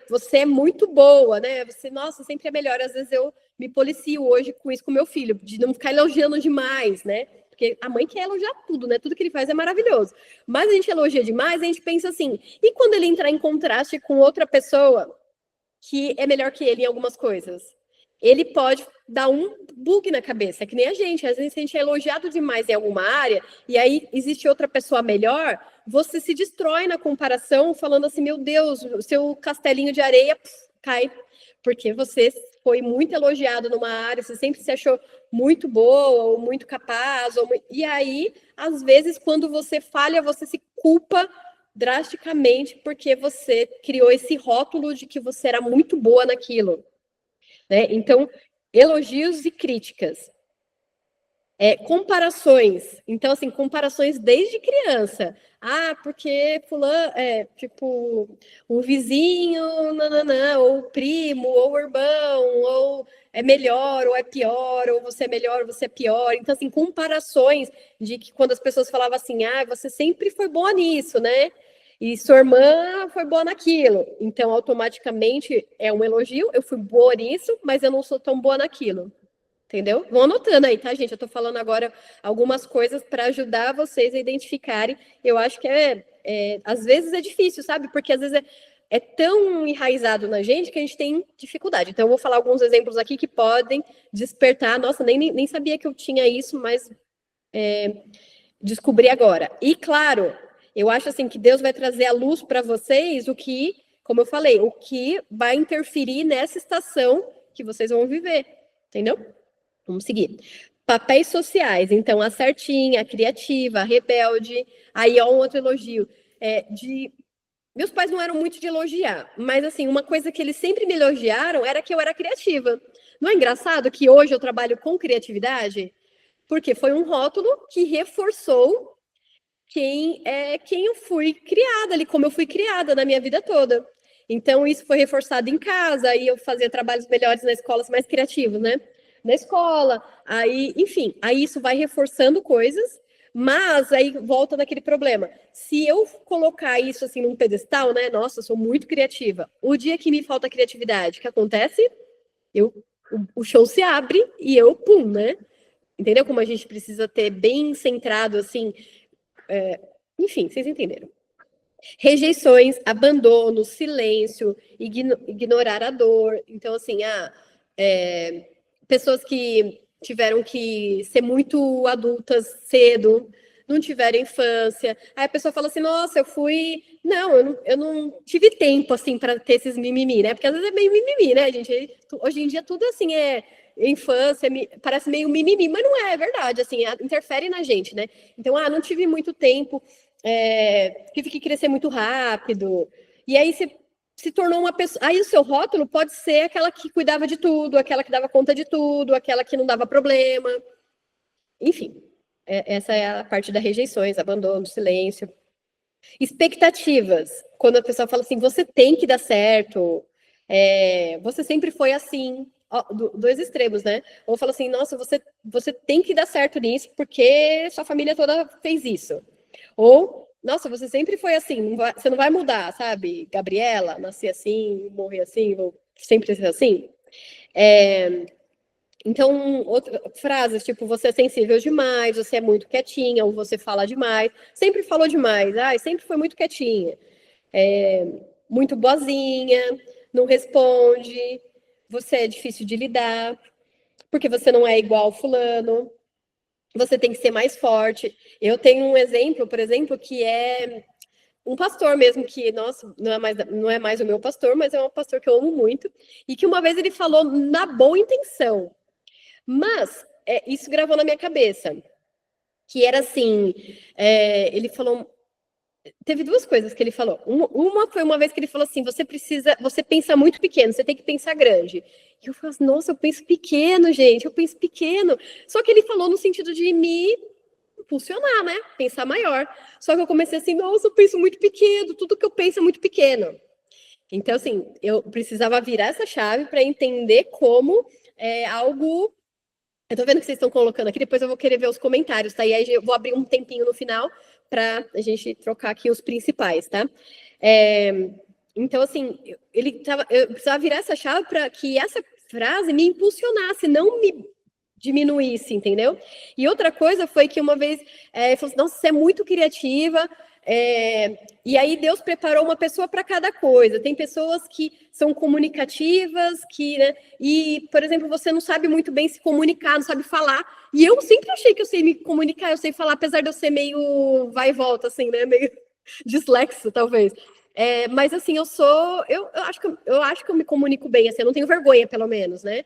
você é muito boa, né? Você, nossa, sempre é melhor. Às vezes eu me policio hoje com isso com meu filho, de não ficar elogiando demais, né? Porque a mãe quer elogiar tudo, né? Tudo que ele faz é maravilhoso. Mas a gente elogia demais, a gente pensa assim, e quando ele entrar em contraste com outra pessoa que é melhor que ele em algumas coisas? Ele pode dar um bug na cabeça, é que nem a gente. Às vezes a gente é elogiado demais em alguma área, e aí existe outra pessoa melhor, você se destrói na comparação, falando assim, meu Deus, o seu castelinho de areia cai, porque você foi muito elogiado numa área, você sempre se achou muito boa, ou muito capaz, e aí, às vezes, quando você falha, você se culpa drasticamente porque você criou esse rótulo de que você era muito boa naquilo. Né? Então, elogios e críticas. Comparações. Então, assim, comparações desde criança. Porque fulano, tipo, o vizinho, nananã, ou o primo, ou o irmão, ou é melhor, ou é pior, ou você é melhor, ou você é pior. Então, assim, comparações de que quando as pessoas falavam assim, você sempre foi boa nisso, né? E sua irmã foi boa naquilo. Então, automaticamente, é um elogio. Eu fui boa nisso, mas eu não sou tão boa naquilo. Entendeu? Vão anotando aí, tá, gente? Eu tô falando agora algumas coisas para ajudar vocês a identificarem. Eu acho que às vezes é difícil, sabe? Porque às vezes é tão enraizado na gente que a gente tem dificuldade. Então, eu vou falar alguns exemplos aqui que podem despertar. Nossa, nem sabia que eu tinha isso, mas descobri agora. E, claro, eu acho assim que Deus vai trazer à luz para vocês o que, como eu falei, o que vai interferir nessa estação que vocês vão viver. Entendeu? Vamos seguir. Papéis sociais. Então, a certinha, a criativa, a rebelde. Aí, ó, um outro elogio. Meus pais não eram muito de elogiar, mas, assim, uma coisa que eles sempre me elogiaram era que eu era criativa. Não é engraçado que hoje eu trabalho com criatividade? Porque foi um rótulo que reforçou quem eu fui criada ali, como eu fui criada na minha vida toda. Então, isso foi reforçado em casa, aí eu fazia trabalhos melhores na escola, mais criativos, né? Na escola, aí, enfim, aí isso vai reforçando coisas, mas aí volta naquele problema. Se eu colocar isso assim num pedestal, né? Nossa, eu sou muito criativa. O dia que me falta criatividade, o que acontece? O chão se abre e eu, pum, né? Entendeu como a gente precisa ter bem centrado, assim, enfim, vocês entenderam. Rejeições, abandono, silêncio, ignorar a dor. Então, assim, pessoas que tiveram que ser muito adultas cedo, não tiveram infância. Aí a pessoa fala assim, nossa, eu fui... Não, eu não tive tempo, assim, para ter esses mimimi, né? Porque às vezes é meio mimimi, né, gente? Hoje em dia tudo, assim, infância, parece meio mimimi, mas não é verdade, assim, interfere na gente, né? Então, não tive muito tempo, tive que crescer muito rápido. E aí você se tornou uma pessoa. Aí o seu rótulo pode ser aquela que cuidava de tudo, aquela que dava conta de tudo, aquela que não dava problema. Enfim, essa é a parte das rejeições, abandono, silêncio. Expectativas. Quando a pessoa fala assim, você tem que dar certo, você sempre foi assim. Dois extremos, né? Ou fala assim, nossa, você tem que dar certo nisso porque sua família toda fez isso. Ou, nossa, você sempre foi assim, você não vai mudar, sabe? Gabriela, nasci assim, morri assim, vou sempre ser assim. Então, frases tipo, você é sensível demais, você é muito quietinha, ou você fala demais, sempre falou demais, sempre foi muito quietinha, muito boazinha, não responde, você é difícil de lidar, porque você não é igual fulano, você tem que ser mais forte. Eu tenho um exemplo, por exemplo, que é um pastor mesmo, que, nossa, não é mais o meu pastor, mas é um pastor que eu amo muito, e que uma vez ele falou na boa intenção, mas isso gravou na minha cabeça, que era assim, ele falou, teve duas coisas que ele falou. Uma foi uma vez que ele falou assim, você pensa muito pequeno, você tem que pensar grande. E eu falei assim, nossa, eu penso pequeno, gente, eu penso pequeno. Só que ele falou no sentido de me impulsionar, né? Pensar maior. Só que eu comecei assim, nossa, eu penso muito pequeno, tudo que eu penso é muito pequeno. Então, assim, eu precisava virar essa chave para entender como algo... Eu tô vendo que vocês estão colocando aqui, depois eu vou querer ver os comentários, tá? E aí eu vou abrir um tempinho no final para a gente trocar aqui os principais, tá? Então, assim, eu precisava virar essa chave para que essa frase me impulsionasse, não me diminuísse, entendeu? E outra coisa foi que uma vez falou assim, nossa, você é muito criativa, e aí Deus preparou uma pessoa para cada coisa. Tem pessoas que são comunicativas, né, e, por exemplo, você não sabe muito bem se comunicar, não sabe falar. E eu sempre achei que eu sei me comunicar, eu sei falar, apesar de eu ser meio vai e volta, assim, né, meio dislexo, talvez. Mas assim, eu acho que eu me comunico bem, assim, eu não tenho vergonha, pelo menos, né?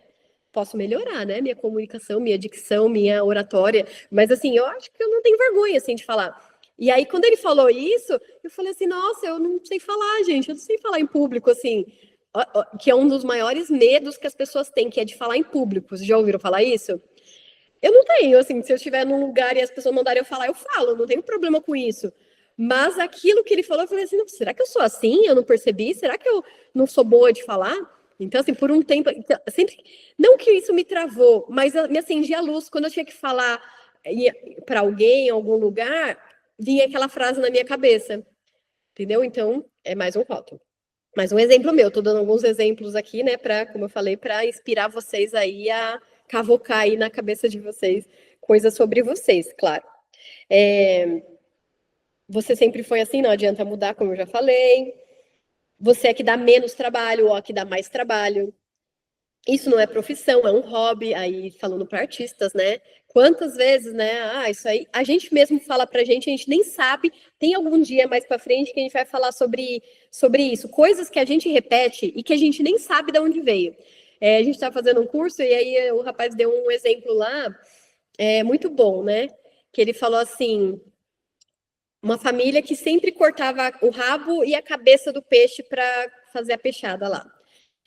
Posso melhorar, né? Minha comunicação, minha dicção, minha oratória, mas assim, eu acho que eu não tenho vergonha, assim, de falar. E aí, quando ele falou isso, eu falei assim, nossa, eu não sei falar, gente, eu não sei falar em público, assim, que é um dos maiores medos que as pessoas têm, que é de falar em público. Vocês já ouviram falar isso? Eu não tenho, assim, se eu estiver num lugar e as pessoas mandarem eu falar, eu falo, não tenho problema com isso. Mas aquilo que ele falou, eu falei assim, não, será que eu sou assim? Eu não percebi? Será que eu não sou boa de falar? Então, assim, por um tempo, sempre, não que isso me travou, mas me acendia a luz. Quando eu tinha que falar para alguém, em algum lugar, vinha aquela frase na minha cabeça, entendeu? Então, é mais um rótulo. Mais um exemplo meu, estou dando alguns exemplos aqui, né, para, como eu falei, para inspirar vocês aí a cavocar aí na cabeça de vocês coisas sobre vocês, claro. Você sempre foi assim, não adianta mudar, como eu já falei. Você é que dá menos trabalho ou a que dá mais trabalho. Isso não é profissão, é um hobby. Aí, falando para artistas, né? Quantas vezes, né? Isso aí, a gente mesmo fala pra gente, a gente nem sabe. Tem algum dia mais para frente que a gente vai falar sobre isso. Coisas que a gente repete e que a gente nem sabe de onde veio. A gente está fazendo um curso e aí o rapaz deu um exemplo lá, muito bom, né? Que ele falou assim, uma família que sempre cortava o rabo e a cabeça do peixe para fazer a peixada lá.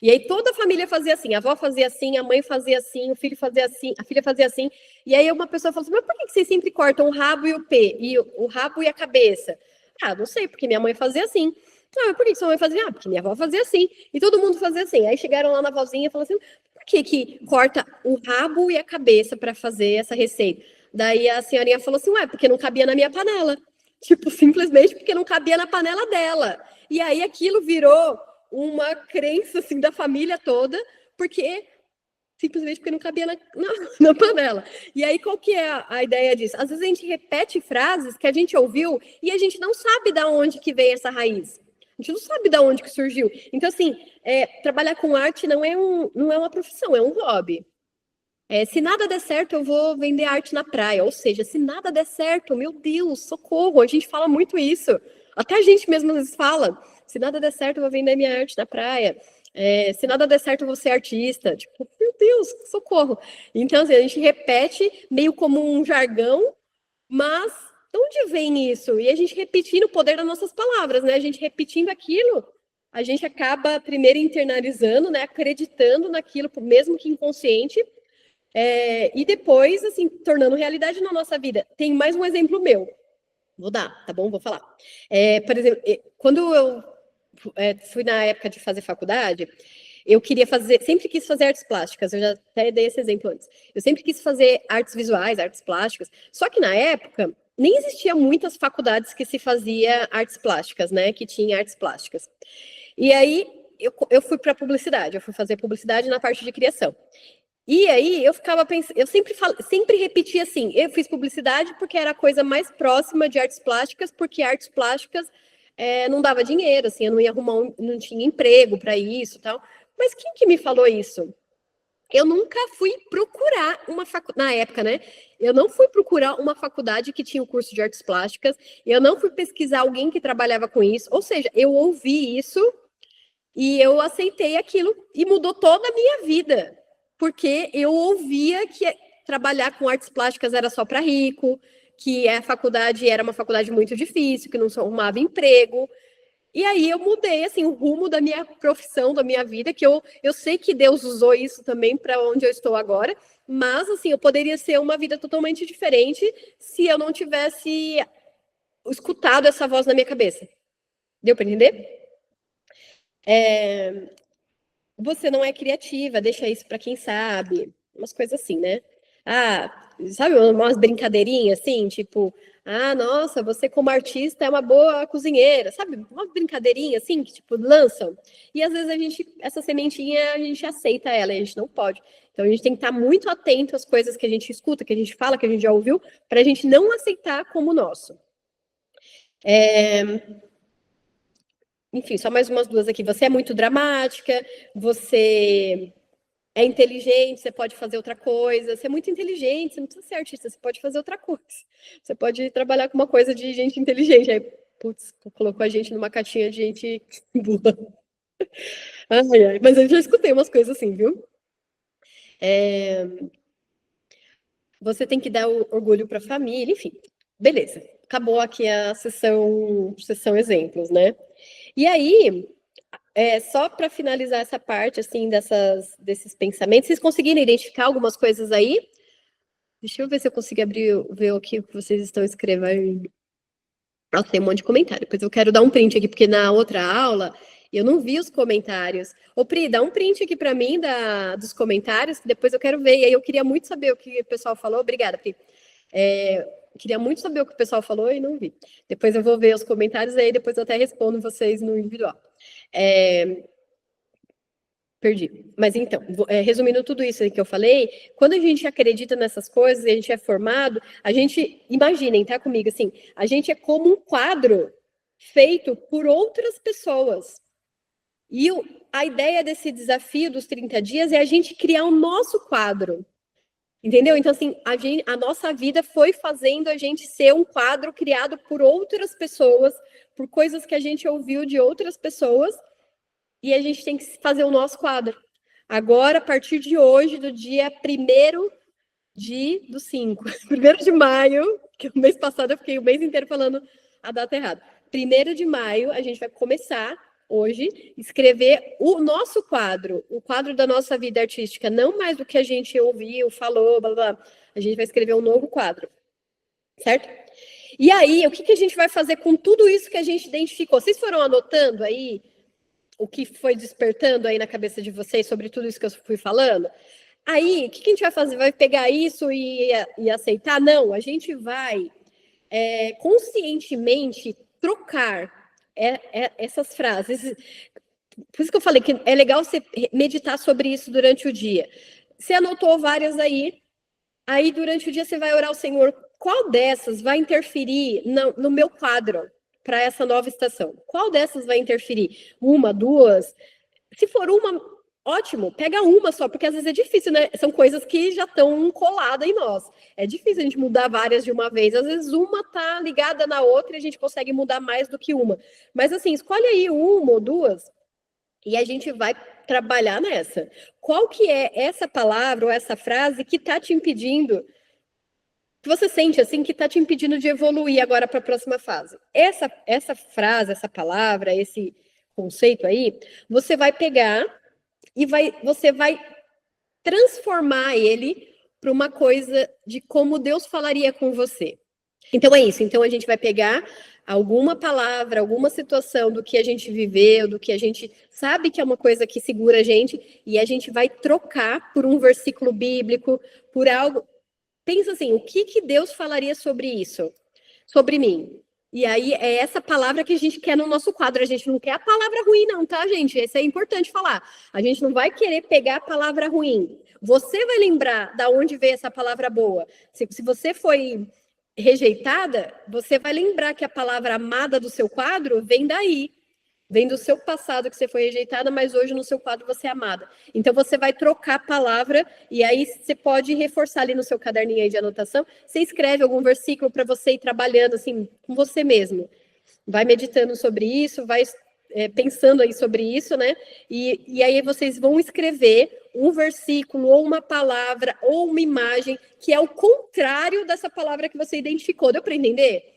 E aí toda a família fazia assim, a avó fazia assim, a mãe fazia assim, o filho fazia assim, a filha fazia assim. E aí uma pessoa falou assim, mas por que vocês sempre cortam o rabo e o rabo e a cabeça? Ah, não sei, porque minha mãe fazia assim. Ah, mas por que sua mãe fazia? Ah, porque minha avó fazia assim. E todo mundo fazia assim. Aí chegaram lá na vozinha e falaram assim, por que corta o rabo e a cabeça para fazer essa receita? Daí a senhorinha falou assim, ué, porque não cabia na minha panela. Tipo, simplesmente porque não cabia na panela dela. E aí aquilo virou uma crença, assim, da família toda, simplesmente porque não cabia na panela. E aí, qual que é a ideia disso? Às vezes a gente repete frases que a gente ouviu e a gente não sabe de onde que vem essa raiz. A gente não sabe de onde que surgiu. Então, assim, trabalhar com arte não é uma profissão, é um hobby. Se nada der certo, eu vou vender arte na praia. Ou seja, se nada der certo, meu Deus, socorro. A gente fala muito isso. Até a gente mesmo às vezes fala. Se nada der certo, eu vou vender minha arte na praia. Se nada der certo, eu vou ser artista. Tipo, meu Deus, socorro. Então, assim, a gente repete meio como um jargão, mas de onde vem isso? E a gente repetindo o poder das nossas palavras, né? A gente repetindo aquilo, a gente acaba primeiro internalizando, né? Acreditando naquilo, mesmo que inconsciente, e depois, assim, tornando realidade na nossa vida. Tem mais um exemplo meu. Vou dar, tá bom? Vou falar. Por exemplo, quando eu fui na época de fazer faculdade, eu sempre quis fazer artes plásticas, eu já até dei esse exemplo antes. Eu sempre quis fazer artes visuais, artes plásticas, só que na época nem existia muitas faculdades que se fazia artes plásticas, né? Que tinha artes plásticas. E aí eu fui para publicidade, eu fui fazer publicidade na parte de criação. E aí eu ficava pensando, eu sempre repetia assim, eu fiz publicidade porque era a coisa mais próxima de artes plásticas, porque artes plásticas não dava dinheiro, assim, eu não ia arrumar, não tinha emprego para isso, tal. Mas quem que me falou isso? Eu nunca fui procurar uma faculdade, na época, né? Eu não fui procurar uma faculdade que tinha o curso de artes plásticas, eu não fui pesquisar alguém que trabalhava com isso, ou seja, eu ouvi isso e eu aceitei aquilo e mudou toda a minha vida. Porque eu ouvia que trabalhar com artes plásticas era só para rico, que a faculdade era uma faculdade muito difícil, que não arrumava emprego. E aí eu mudei, assim, o rumo da minha profissão, da minha vida, que eu sei que Deus usou isso também para onde eu estou agora, mas, assim, eu poderia ser uma vida totalmente diferente se eu não tivesse escutado essa voz na minha cabeça. Deu para entender? Você não é criativa, deixa isso para quem sabe. Umas coisas assim, né? Ah, sabe umas brincadeirinhas assim, tipo, ah, nossa, você como artista é uma boa cozinheira, sabe? Uma brincadeirinha assim que tipo lançam. E às vezes essa sementinha, a gente aceita ela, e a gente não pode. Então a gente tem que estar muito atento às coisas que a gente escuta, que a gente fala, que a gente já ouviu, para a gente não aceitar como nosso. Enfim, só mais umas duas aqui. Você é muito dramática, você é inteligente, você pode fazer outra coisa. Você é muito inteligente, você não precisa ser artista, você pode fazer outra coisa. Você pode trabalhar com uma coisa de gente inteligente. Aí, putz, colocou a gente numa caixinha de gente burra. Ai, ai. Mas eu já escutei umas coisas assim, viu? Você tem que dar o orgulho para a família, enfim. Beleza. Acabou aqui a sessão exemplos, né? E aí, só para finalizar essa parte, assim, desses pensamentos, vocês conseguiram identificar algumas coisas aí? Deixa eu ver se eu consigo ver aqui o que vocês estão escrevendo. Nossa, tem um monte de comentário. Depois eu quero dar um print aqui, porque na outra aula eu não vi os comentários. Ô, Pri, dá um print aqui para mim dos comentários, que depois eu quero ver. E aí eu queria muito saber o que o pessoal falou. Obrigada, Pri. Queria muito saber o que o pessoal falou e não vi. Depois eu vou ver os comentários aí, depois eu até respondo vocês no individual. Perdi. Mas então, resumindo tudo isso que eu falei, quando a gente acredita nessas coisas e a gente é formado, a gente, imaginem, tá comigo, assim, a gente é como um quadro feito por outras pessoas. E a ideia desse desafio dos 30 dias é a gente criar o nosso quadro. Entendeu? Então, assim, a nossa vida foi fazendo a gente ser um quadro criado por outras pessoas, por coisas que a gente ouviu de outras pessoas, e a gente tem que fazer o nosso quadro. Agora, a partir de hoje, do dia 1º do 5, 1º de maio, que o mês passado eu fiquei o mês inteiro falando a data errada. 1º de maio, a gente vai começar hoje escrever o nosso quadro, o quadro da nossa vida artística, não mais do que a gente ouviu, falou, blá, blá. A gente vai escrever um novo quadro, certo? E aí, o que a gente vai fazer com tudo isso que a gente identificou? Vocês foram anotando aí o que foi despertando aí na cabeça de vocês sobre tudo isso que eu fui falando? Aí, o que a gente vai fazer? Vai pegar isso e aceitar? Não, a gente vai conscientemente trocar essas frases. Por isso que eu falei que é legal você meditar sobre isso durante o dia. Você anotou várias aí durante o dia você vai orar ao Senhor. Qual dessas vai interferir no meu quadro para essa nova estação? Qual dessas vai interferir? Uma, duas? Se for uma, ótimo, pega uma só, porque às vezes é difícil, né? São coisas que já estão coladas em nós. É difícil a gente mudar várias de uma vez. Às vezes uma tá ligada na outra e a gente consegue mudar mais do que uma. Mas assim, escolhe aí uma ou duas e a gente vai trabalhar nessa. Qual que é essa palavra ou essa frase que está te impedindo, que você sente assim, que está te impedindo de evoluir agora para a próxima fase? Essa frase, essa palavra, esse conceito aí, você vai pegar e você vai transformar ele para uma coisa de como Deus falaria com você. Então é isso. Então a gente vai pegar alguma palavra, alguma situação do que a gente viveu, do que a gente sabe que é uma coisa que segura a gente, e a gente vai trocar por um versículo bíblico, por algo. Pensa assim, o que Deus falaria sobre isso? Sobre mim. E aí é essa palavra que a gente quer no nosso quadro. A gente não quer a palavra ruim, não, tá, gente? Isso é importante falar. A gente não vai querer pegar a palavra ruim. Você vai lembrar da onde veio essa palavra boa. Se você foi rejeitada, você vai lembrar que a palavra amada do seu quadro vem daí. Vem do seu passado que você foi rejeitada, mas hoje no seu quadro você é amada. Então você vai trocar a palavra e aí você pode reforçar ali no seu caderninho aí de anotação. Você escreve algum versículo para você ir trabalhando assim com você mesmo. Vai meditando sobre isso, vai pensando aí sobre isso, né? E aí vocês vão escrever um versículo ou uma palavra ou uma imagem que é o contrário dessa palavra que você identificou. Deu para entender?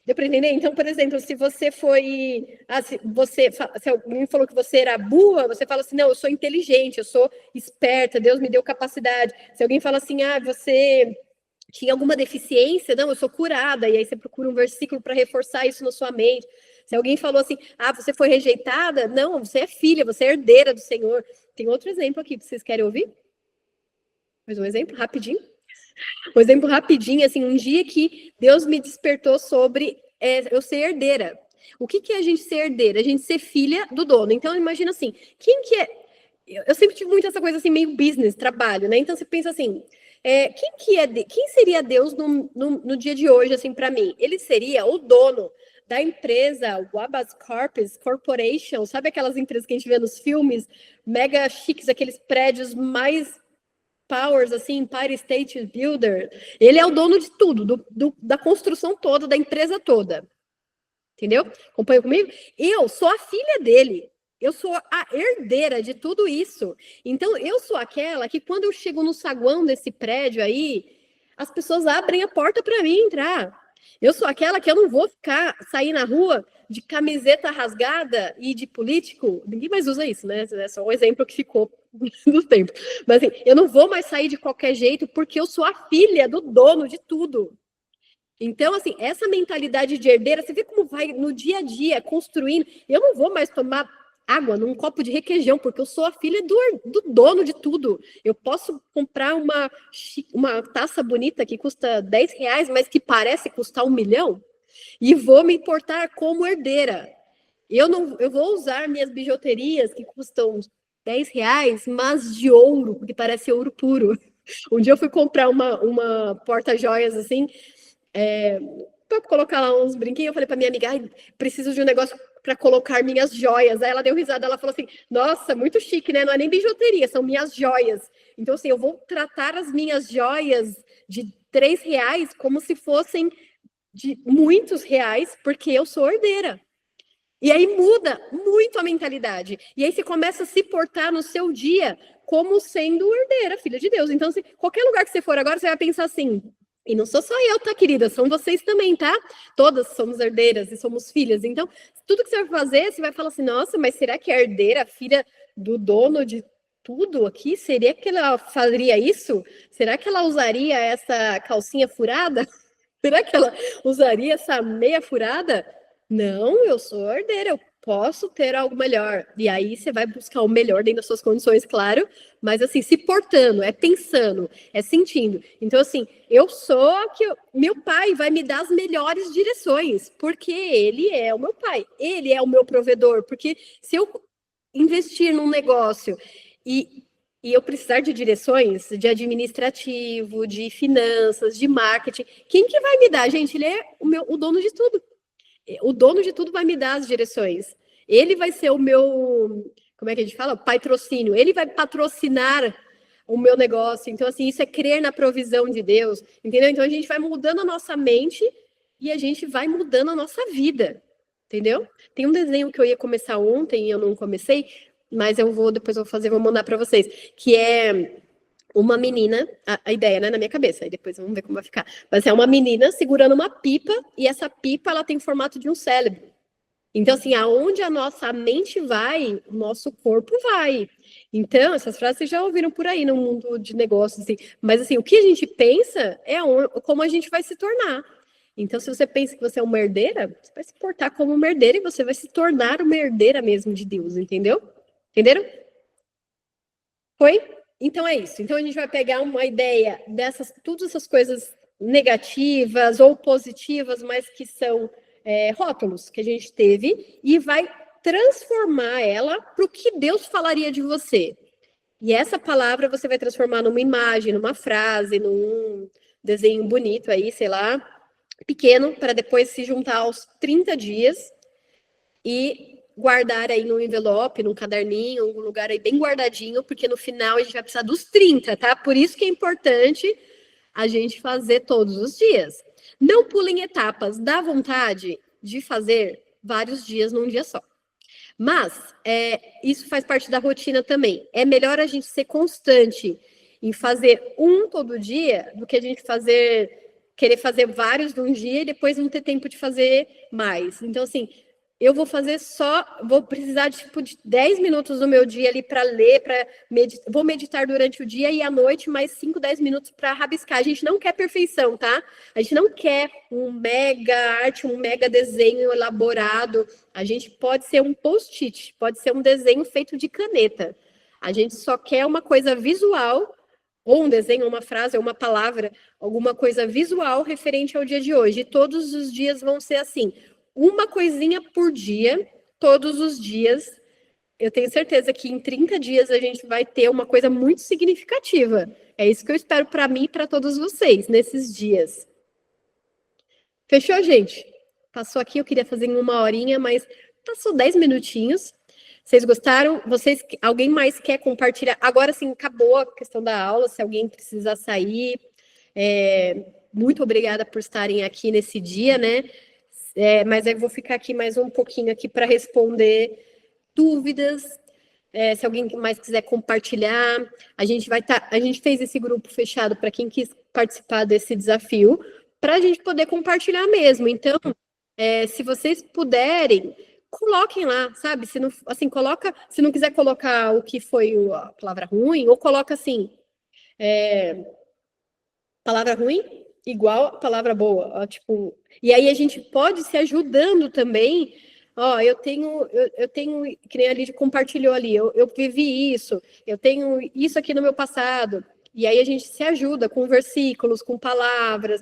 Deu para entender? Então, por exemplo, se você foi... se alguém falou que você era burra, você fala assim, não, eu sou inteligente, eu sou esperta, Deus me deu capacidade. Se alguém fala assim, você tinha alguma deficiência, não, eu sou curada, e aí você procura um versículo para reforçar isso na sua mente. Se alguém falou assim, você foi rejeitada, não, você é filha, você é herdeira do Senhor. Tem outro exemplo aqui, vocês querem ouvir? Mais um exemplo, rapidinho. Um exemplo rapidinho, assim, um dia que Deus me despertou sobre eu ser herdeira. O que é a gente ser herdeira? A gente ser filha do dono. Então, imagina assim, quem que é... Eu sempre tive muito essa coisa assim, meio business, trabalho, né? Então, você pensa assim, quem seria Deus no dia de hoje, assim, para mim? Ele seria o dono da empresa Wabash Corporation, sabe aquelas empresas que a gente vê nos filmes, mega chiques, aqueles prédios mais powers, assim, Empire State Builder. Ele é o dono de tudo, da construção toda, da empresa toda. Entendeu? Acompanha comigo? Eu sou a filha dele. Eu sou a herdeira de tudo isso. Então, eu sou aquela que, quando eu chego no saguão desse prédio aí, as pessoas abrem a porta para mim entrar. Eu sou aquela que eu não vou sair na rua de camiseta rasgada e de político. Ninguém mais usa isso, né? É só um exemplo que ficou do tempo. Mas assim, eu não vou mais sair de qualquer jeito porque eu sou a filha do dono de tudo. Então, assim, essa mentalidade de herdeira, você vê como vai no dia a dia construindo. Eu não vou mais tomar água num copo de requeijão, porque eu sou a filha do dono de tudo. Eu posso comprar uma taça bonita que custa R$10, mas que parece custar 1 milhão, e vou me importar como herdeira. Eu vou usar minhas bijuterias que custam R$10, mas de ouro, porque parece ouro puro. Um dia eu fui comprar uma porta-joias assim, para colocar lá uns brinquinhos, eu falei para minha amiga, preciso de um negócio para colocar minhas joias. Aí ela deu risada, ela falou assim, nossa, muito chique, né? Não é nem bijuteria, são minhas joias. Então, assim, eu vou tratar as minhas joias de R$3 como se fossem de muitos reais, porque eu sou herdeira. E aí muda muito a mentalidade. E aí você começa a se portar no seu dia como sendo herdeira, filha de Deus. Então, qualquer lugar que você for agora, você vai pensar assim, e não sou só eu, tá, querida? São vocês também, tá? Todas somos herdeiras e somos filhas. Então, tudo que você vai fazer, você vai falar assim, nossa, mas será que a herdeira, a filha do dono de tudo aqui, seria que ela faria isso? Será que ela usaria essa calcinha furada? Será que ela usaria essa meia furada? Não, eu sou herdeira, eu posso ter algo melhor. E aí você vai buscar o melhor dentro das suas condições, claro, mas assim, se portando, é pensando, é sentindo. Então, assim, meu pai vai me dar as melhores direções, porque ele é o meu pai, ele é o meu provedor, porque se eu investir num negócio e eu precisar de direções de administrativo, de finanças, de marketing, quem que vai me dar? Gente, ele é o dono de tudo. O dono de tudo vai me dar as direções. Ele vai ser o meu, como é que a gente fala? Patrocínio. Ele vai patrocinar o meu negócio. Então, assim, isso é crer na provisão de Deus, entendeu? Então, a gente vai mudando a nossa mente e a gente vai mudando a nossa vida, entendeu? Tem um desenho que eu ia começar ontem e eu não comecei, mas depois eu vou mandar para vocês, que é uma menina, a ideia, né, na minha cabeça, aí depois vamos ver como vai ficar. Mas é uma menina segurando uma pipa, e essa pipa, ela tem o formato de um cérebro. Então, assim, aonde a nossa mente vai, o nosso corpo vai. Então, essas frases vocês já ouviram por aí no mundo de negócios, assim. Mas, assim, o que a gente pensa é como a gente vai se tornar. Então, se você pensa que você é uma herdeira, você vai se portar como uma herdeira e você vai se tornar uma herdeira mesmo de Deus, entendeu? Entenderam? Foi? Então é isso. Então a gente vai pegar uma ideia todas essas coisas negativas ou positivas, mas que são rótulos que a gente teve, e vai transformar ela para o que Deus falaria de você. E essa palavra você vai transformar numa imagem, numa frase, num desenho bonito aí, sei lá, pequeno, para depois se juntar aos 30 dias e guardar aí num envelope, num caderninho, algum lugar aí bem guardadinho, porque no final a gente vai precisar dos 30, tá? Por isso que é importante a gente fazer todos os dias. Não pulem etapas, dá vontade de fazer vários dias num dia só. Mas isso faz parte da rotina também. É melhor a gente ser constante em fazer um todo dia do que a gente fazer querer fazer vários num dia e depois não ter tempo de fazer mais. Então, assim, eu vou vou precisar tipo, de 10 minutos do meu dia ali para ler, vou meditar durante o dia e à noite mais 5, 10 minutos para rabiscar. A gente não quer perfeição, tá? A gente não quer um mega arte, um mega desenho elaborado. A gente pode ser um post-it, pode ser um desenho feito de caneta. A gente só quer uma coisa visual, ou um desenho, uma frase, ou uma palavra, alguma coisa visual referente ao dia de hoje. E todos os dias vão ser assim. Uma coisinha por dia, todos os dias. Eu tenho certeza que em 30 dias a gente vai ter uma coisa muito significativa. É isso que eu espero para mim e para todos vocês nesses dias. Fechou, gente? Passou aqui, eu queria fazer em 1 horinha, mas passou 10 minutinhos. Vocês gostaram? Alguém mais quer compartilhar? Agora sim, acabou a questão da aula, se alguém precisar sair. Muito obrigada por estarem aqui nesse dia, né? Mas eu vou ficar aqui mais um pouquinho aqui para responder dúvidas. Se alguém mais quiser compartilhar, a gente fez esse grupo fechado para quem quis participar desse desafio, para a gente poder compartilhar mesmo. Então, se vocês puderem, coloquem lá, sabe? Se não, assim, se não quiser colocar o que foi a palavra ruim, ou coloca assim, palavra ruim igual a palavra boa, ó, tipo, e aí a gente pode se ajudando também. Ó, eu tenho, que nem a Lídia compartilhou ali, eu vivi isso, eu tenho isso aqui no meu passado, e aí a gente se ajuda com versículos, com palavras,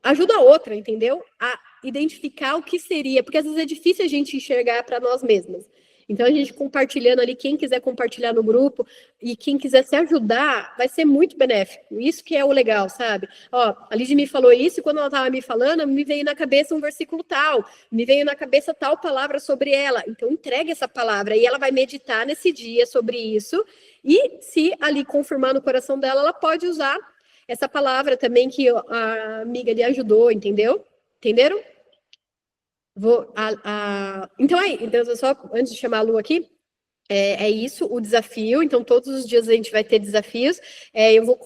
ajuda a outra, entendeu? A identificar o que seria, porque às vezes é difícil a gente enxergar para nós mesmas. Então, a gente compartilhando ali, quem quiser compartilhar no grupo e quem quiser se ajudar, vai ser muito benéfico. Isso que é o legal, sabe? Ó, a Lídia me falou isso e quando ela estava me falando, me veio na cabeça um versículo tal, me veio na cabeça tal palavra sobre ela. Então, entregue essa palavra e ela vai meditar nesse dia sobre isso e se ali confirmar no coração dela, ela pode usar essa palavra também que a amiga lhe ajudou, entendeu? Entenderam? Então, só antes de chamar a Lu aqui, é isso, o desafio. Então, todos os dias a gente vai ter desafios. Eu vou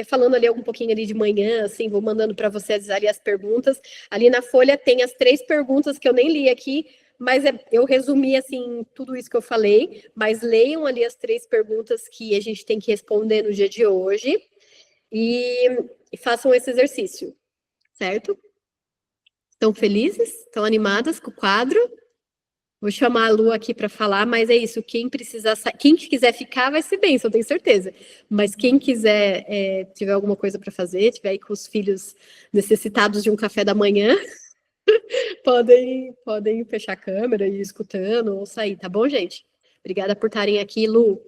falando ali um pouquinho ali de manhã, assim, vou mandando para vocês ali as perguntas. Ali na folha tem as 3 perguntas que eu nem li aqui, mas eu resumi, assim, tudo isso que eu falei. Mas leiam ali as 3 perguntas que a gente tem que responder no dia de hoje e façam esse exercício, certo? Estão felizes? Estão animadas com o quadro? Vou chamar a Lu aqui para falar, mas é isso. Quem quiser ficar vai ser bem, eu tenho certeza. Mas quem quiser, tiver alguma coisa para fazer, tiver aí com os filhos necessitados de um café da manhã, podem fechar a câmera e ir escutando ou sair, tá bom, gente? Obrigada por estarem aqui, Lu.